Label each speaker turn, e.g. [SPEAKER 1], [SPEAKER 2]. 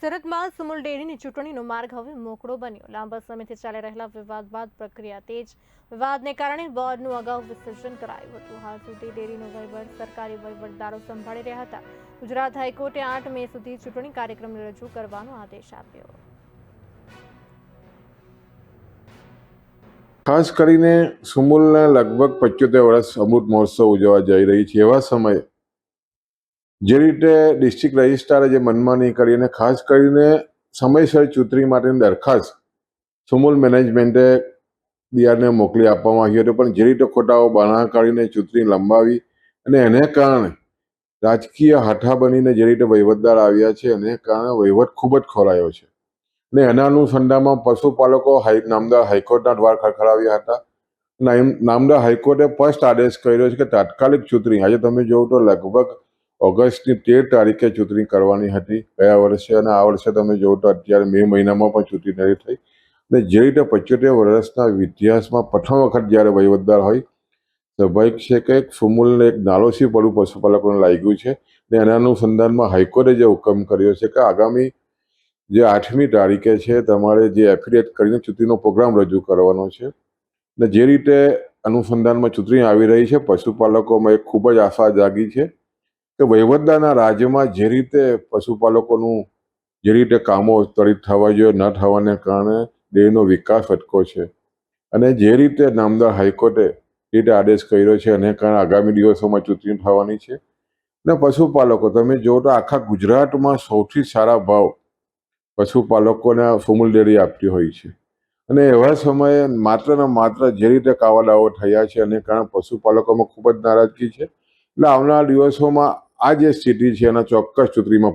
[SPEAKER 1] સુરતમાં સુમુલ ડેરીની ચૂંટણીનો માર્ગ હવે મોકળો બન્યો. લાંબા સમયથી ચાલી રહેલા વિવાદ બાદ પ્રક્રિયા તેજ. વિવાદને કારણે બોર્ડનું અગાઉ વિસર્જન કરાયું હતું. હાલ સુધી ડેરીનો વહીવટ સરકારી વહીવટદારો સંભાળી રહ્યા હતા. ગુજરાત હાઈકોર્ટે 8 મે સુધી ચૂંટણી કાર્યક્રમ રજૂ કરવાનો આદેશ આપ્યો.
[SPEAKER 2] ખાસ કરીને સુમુલના લગભગ 75 વર્ષ અમૃત મહોત્સવ ઉજવવા જઈ રહી છે. એવા સમયે જે રીતે ડિસ્ટ્રિક્ટ રજિસ્ટ્રારે જે મનમાની કરી અને ખાસ કરીને સમયસર ચૂંટણી માટેની દરખાસ્ત સુમુલ મેનેજમેન્ટે બિહારને મોકલી આપવામાં આવી હતી, પણ જે રીતે ખોટાઓ બહાના કાઢીને ચૂંટણી લંબાવી અને એને કારણે રાજકીય હાથા બનીને જે રીતે વહીવટદાર આવ્યા છે એને કારણે વહીવટ ખૂબ જ ખોરાયો છે. અને એના અનુસંધાનમાં પશુપાલકો નામદાર હાઈકોર્ટના દ્વાર ખખડાવ્યા હતા. નામદાર હાઈકોર્ટે સ્પષ્ટ આદેશ કર્યો છે કે તાત્કાલિક ચૂંટણી, આજે તમે જોવો તો લગભગ ઓગસ્ટની 13 તારીખે ચૂંટણી કરવાની હતી ગયા વર્ષે, અને આ વર્ષે તમે જોવો તો અત્યારે મે મહિનામાં પણ ચૂંટણી નથી થઈ. અને જે રીતે 75 વર્ષના ઇતિહાસમાં પ્રથમ વખત જ્યારે વહીવટદાર હોય, સ્વાભાવિક છે કે સુમુલને એક નાલોસી પડવું પશુપાલકોને લાગ્યું છે. ને એના અનુસંધાનમાં હાઈકોર્ટે જે હુકમ કર્યો છે કે આગામી જે 8મી તારીખે છે તમારે જે એફિડેવિટ કરીને ચૂંટણીનો પ્રોગ્રામ રજૂ કરવાનો છે. ને જે રીતે અનુસંધાનમાં ચૂંટણી આવી રહી છે, પશુપાલકોમાં એક ખૂબ જ આશા જાગી છે કે વહીવટદારના રાજ્યમાં જે રીતે પશુપાલકોનું જે રીતે કામો ત્વરિત થવા જોઈએ ન થવાને કારણે ડેરીનો વિકાસ અટકો છે. અને જે રીતે નામદાર હાઈકોર્ટે જે રીતે આદેશ કર્યો છે એને કારણે આગામી દિવસોમાં ચૂંટણી થવાની છે. ને પશુપાલકો તમે જુઓ તો આખા ગુજરાતમાં સૌથી સારા ભાવ પશુપાલકોને સુમુલ ડેરી આપતી હોય છે. અને એવા સમયે માત્ર ને માત્ર જે રીતે કાવાદાવો થયા છે એને કારણે પશુપાલકોમાં ખૂબ જ નારાજગી છે. એટલે આવનારા દિવસોમાં આ જે સ્થિતિ છે એના ચોક્કસ ચૂંટણીમાં